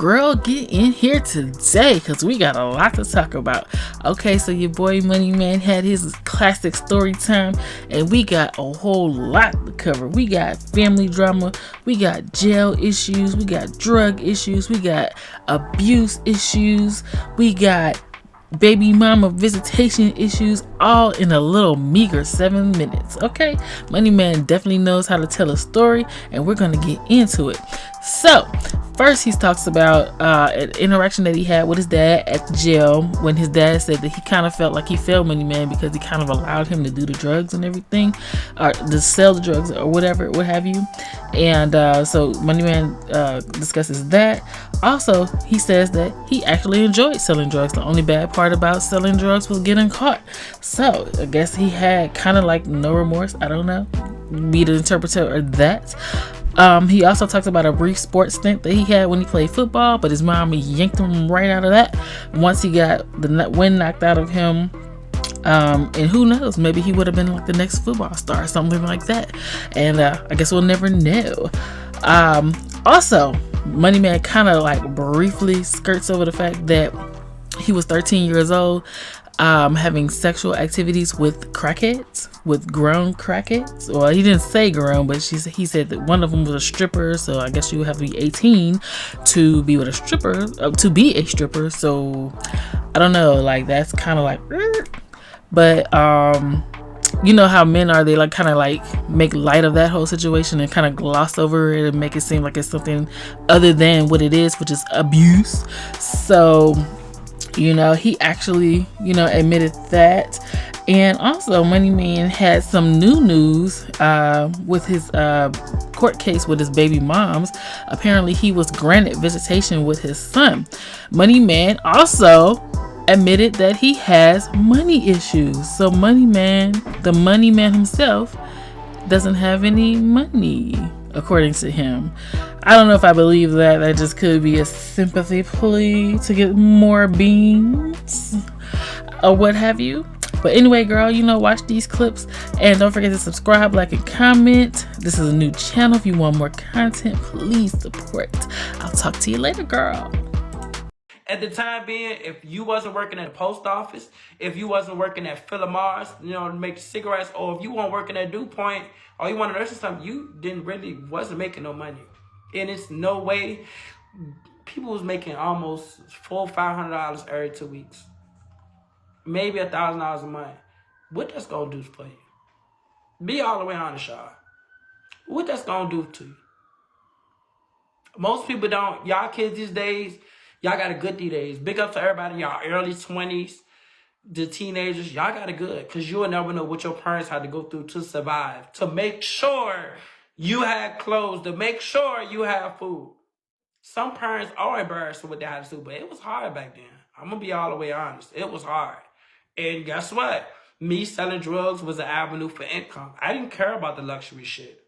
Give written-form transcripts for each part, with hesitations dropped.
girl, get in here today because we got a lot to talk about. Okay, so your boy Moneymane had his classic story time, and we got a whole lot to cover. We got family drama, we got jail issues, we got drug issues, we got abuse issues, we got baby mama visitation issues, all in a little meager 7 minutes. Okay, Moneymane definitely knows how to tell a story, and we're gonna get into it. So first, he talks about an interaction that he had with his dad at the jail, when his dad said that he kind of felt like he failed Moneymane because he kind of allowed him to do the drugs and everything, or to sell the drugs or whatever, what have you. And so Moneymane discusses that. Also, he says that he actually enjoyed selling drugs. The only bad part about selling drugs was getting caught. So I guess he had kind of like no remorse. I don't know. Be the interpreter of that. He also talks about a brief sports stint that he had when he played football, but his mom yanked him right out of that once he got the wind knocked out of him. And who knows, maybe he would have been like the next football star or something like that. And I guess we'll never know. Also, Moneymane kind of like briefly skirts over the fact that he was 13 years old, having sexual activities with crackheads, with grown crackheads. Well, he didn't say grown, but he said that one of them was a stripper. So I guess you would have to be 18 to be with a stripper, to be a stripper. So I don't know, like that's kind of like, but you know how men are, they like kind of like make light of that whole situation and kind of gloss over it and make it seem like it's something other than what it is, which is abuse. So you know, he actually, you know, admitted that. And also, Moneymane had some new news with his court case with his baby moms. Apparently, he was granted visitation with his son. Moneymane also admitted that he has money issues. So Moneymane, the money man himself, doesn't have any money, according to him. I don't know if I believe that. That just could be a sympathy plea to get more beans or what have you. But anyway, girl, you know, watch these clips and don't forget to subscribe, like, and comment. This is a new channel. If you want more content, please support. I'll talk to you later, girl. At the time being, if you wasn't working at the post office, if you wasn't working at Philip Morris, you know, to make cigarettes, or if you weren't working at DuPont, or you want to nurse or something, you wasn't making no money. And it's no way. People was making almost $400-500 every 2 weeks, maybe $1,000 a month. What that's gonna do for you? Be all the way honest, y'all. What that's gonna do to you? Most people don't. Y'all kids these days, y'all got a good these days. Big up to everybody in y'all early 20s, the teenagers. Y'all got it good, because you'll never know what your parents had to go through to survive, to make sure you had clothes, to make sure you had food. Some parents are embarrassed with what they had to do, but it was hard back then. I'm going to be all the way honest. It was hard. And guess what? Me selling drugs was an avenue for income. I didn't care about the luxury shit.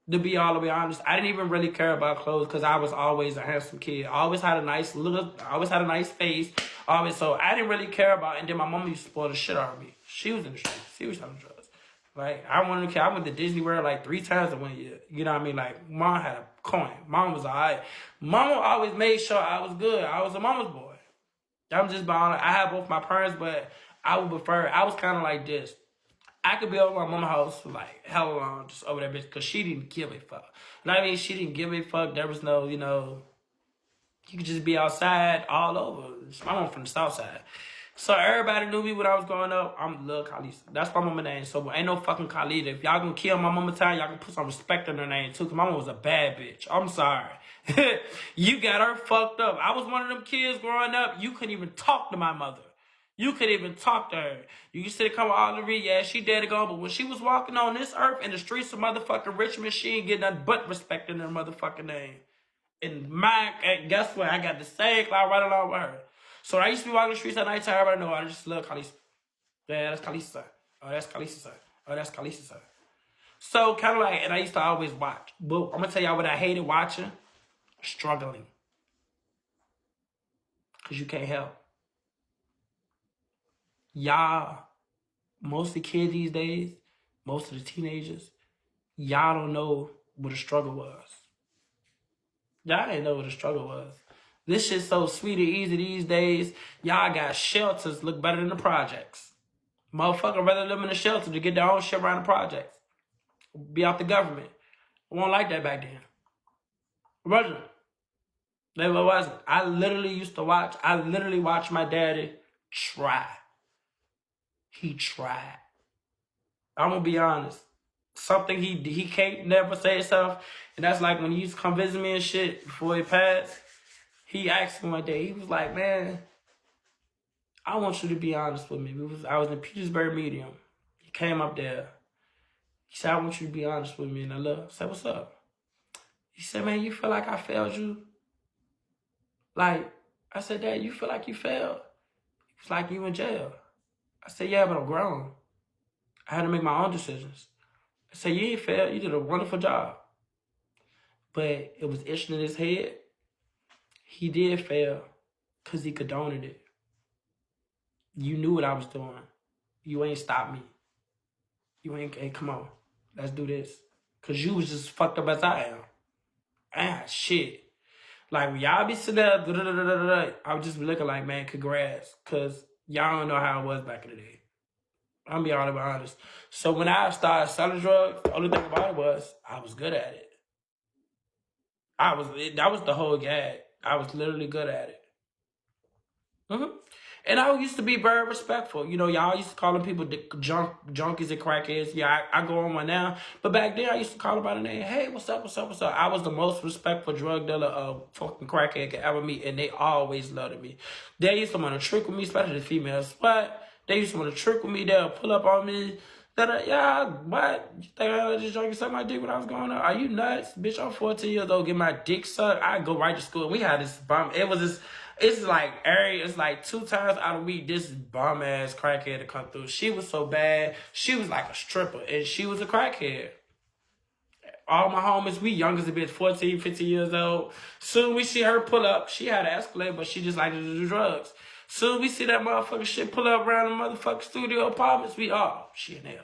To be all the way honest, I didn't even really care about clothes because I was always a handsome kid. I always had a nice look. I always had a nice face. So I didn't really care about it. And then my mom used to spoil the shit out of me. She was in the streets. She was selling drugs. Like, I went to Disney World like 3 times in 1 year. You know what I mean? Like, mom had a coin. Mom was all right. Mama always made sure I was good. I was a mama's boy. I'm just being honest. I had both my parents, but I would prefer, I was kind of like this. I could be over my mama's house for like hella long, just over that bitch, because she didn't give a fuck. You know what I mean? She didn't give a fuck. There was no, you know, you could just be outside all over. My mom from the south side. So everybody knew me when I was growing up. I'm Lil Khalees. That's my mama name. So ain't no fucking Khalid. If y'all gonna kill my mama time, y'all can put some respect in her name too, because my mama was a bad bitch. I'm sorry. You got her fucked up. I was one of them kids growing up, you couldn't even talk to my mother. You couldn't even talk to her. You used to come all the read, yeah, she dead and gone. But when she was walking on this earth in the streets of motherfucking Richmond, she ain't getting nothing but respect in her motherfucking name. And guess what? I got the same cloud right along with her. So I used to be walking the streets at night time. Everybody know I just love Khalees. Yeah, that's Khalees' son. Oh, that's Khalees' son. Oh, that's Khalees' son. So kind of like, and I used to always watch. But I'm gonna tell y'all what I hated watching: struggling, because you can't help. Y'all, most of the kids these days, most of the teenagers, y'all don't know what a struggle was. Y'all didn't know what a struggle was. This shit's so sweet and easy these days. Y'all got shelters look better than the projects. Motherfucker rather live in a shelter to get their own shit around the projects. Be out the government. It wasn't like that back then. It wasn't. It wasn't. I literally watched my daddy try. He tried. I'm gonna be honest. Something he can't never say himself, and that's like when he used to come visit me and shit before he passed. He asked me one day, he was like, man, I want you to be honest with me. I was in Petersburg Medium. He came up there. He said, I want you to be honest with me. And I said, what's up? He said, man, you feel like I failed you? Like, I said, Dad, you feel like you failed? He was like, you in jail. I said, yeah, but I'm grown. I had to make my own decisions. I said, you ain't failed. You did a wonderful job. But it was itching in his head. He did fail because he condoned it. You knew what I was doing. You ain't stopped me. You ain't, hey, come on. Let's do this. Because you was just fucked up as I am. Shit. Like, when y'all be sitting there, I would just be looking like, man, congrats. Because y'all don't know how it was back in the day. I'm be all about honest. So when I started selling drugs, the only thing about it was I was good at it. That was the whole gag. I was literally good at it. And I used to be very respectful. You know, y'all used to call them people junkies and crackheads. Yeah, I go on one now. But back then, I used to call them by the name. Hey, what's up, what's up, what's up? I was the most respectful drug dealer a fucking crackhead could ever meet. And they always loved me. They used to want to trick with me, especially the females. But they used to want to trick with me. They'll pull up on me. Yeah, what? You think I was just joking suck my dick when I was going up? Are you nuts? Bitch, I'm 14 years old, get my dick sucked. I go right to school. We had this bum. It's like 2 times out of the week, this bum ass crackhead to come through. She was so bad. She was like a stripper, and she was a crackhead. All my homies, we young as a bitch, 14, 15 years old. Soon we see her pull up. She had an Escalade, but she just liked to do drugs. Soon we see that motherfucking shit pull up around the motherfucking studio apartments. She in there.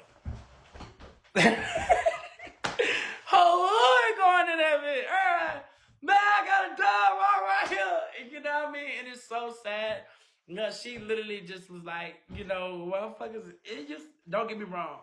Whole hood going in that bitch. Man, I got a dog right here. And you know what I mean? And it's so sad. You know, she literally just was like, you know, motherfuckers, don't get me wrong.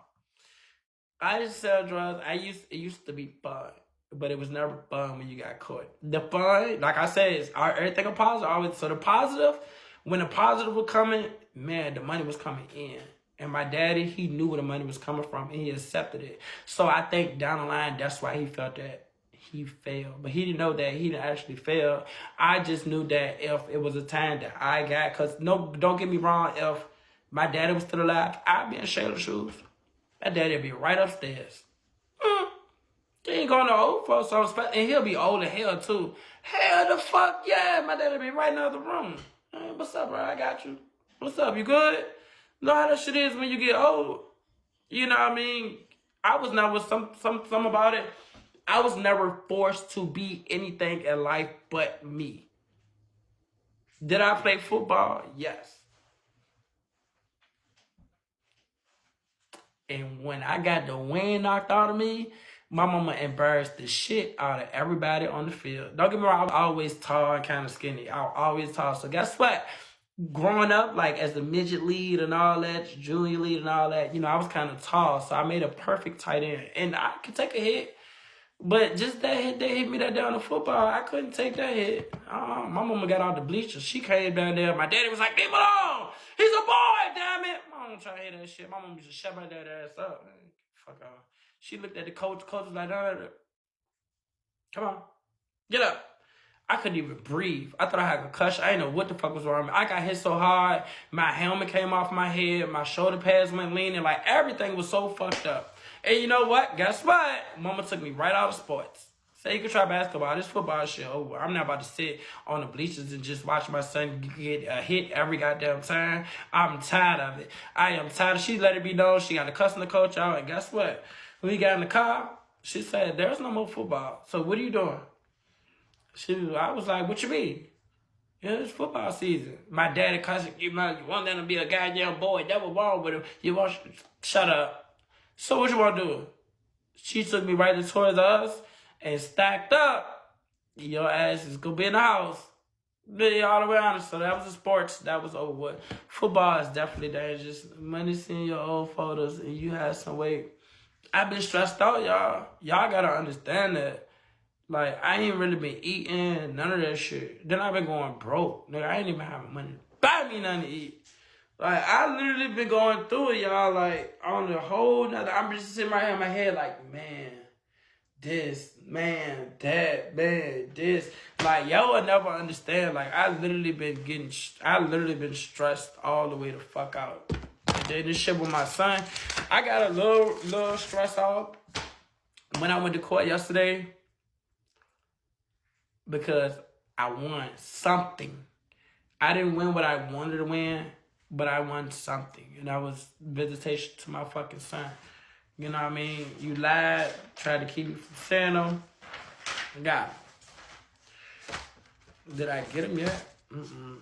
I used to sell drugs. It used to be fun. But it was never fun when you got caught. The fun, like I said, is everything a positive. So the positive, when the positive was coming, man, the money was coming in. And my daddy, he knew where the money was coming from, and he accepted it. So I think down the line, that's why he felt that he failed. But he didn't know that he didn't actually fail. I just knew that if it was a time that I got, because no, don't get me wrong, if my daddy was still alive, I'd be in Shayla's shoes. My daddy would be right upstairs. He ain't going to old folks, and he'll be old as hell, too. Hell the fuck, yeah. My daddy be right in the other room. Hey, what's up, bro? I got you. What's up? You good? You know how that shit is when you get old. You know what I mean? I was never, some about it, I was never forced to be anything in life but me. Did I play football? Yes. And when I got the wind knocked out of me, my mama embarrassed the shit out of everybody on the field. Don't get me wrong, I was always tall and kind of skinny. I was always tall. So guess what? Growing up, like as the midget lead and all that, junior lead and all that, you know, I was kind of tall. So I made a perfect tight end. And I could take a hit. But just that hit, they hit me that down the football. I couldn't take that hit. My mama got out the bleachers. She came down there. My daddy was like, leave him alone. He's a boy, damn it. My mama trying to hit that shit. My mama used to shut my daddy ass up. Man, fuck off. She looked at the coach. Coach was like, no. Come on. Get up. I couldn't even breathe. I thought I had a concussion. I didn't know what the fuck was wrong with me. I got hit so hard. My helmet came off my head. My shoulder pads went leaning. Like, everything was so fucked up. And you know what? Guess what? Mama took me right out of sports. Say you can try basketball. This football shit over. I'm not about to sit on the bleachers and just watch my son get a hit every goddamn time. I'm tired of it. I am tired. She let it be known. She got to cussing the coach out. And guess what? When we got in the car, she said, there's no more football. So what are you doing? I was like, what you mean? Yeah, it's football season. My daddy cussing, you want them to be a goddamn boy. That was wrong with him. You want shut up. So what you want to do? She took me right to Toys R Us and stacked up. Your ass is going to be in the house. Be all the way honest. So that was the sports. That was over with. Football is definitely dangerous. Money seeing your old photos and you had some weight. I've been stressed out, y'all. Y'all gotta understand that. Like, I ain't really been eating, none of that shit. Then I've been going broke. Nigga, I ain't even having money to buy me nothing to eat. Like, I literally been going through it, y'all. Like, on the whole nother, I'm just sitting right here in my head like, man, this, man, that, man, this. Like, y'all would never understand. Like, I literally been stressed all the way the fuck out. And then this shit with my son, I got a little stressed out when I went to court yesterday because I won something. I didn't win what I wanted to win, but I won something. And that was visitation to my fucking son. You know what I mean? You lied, tried to keep me from saying them. I got him. Did I get him yet? Mm-mm.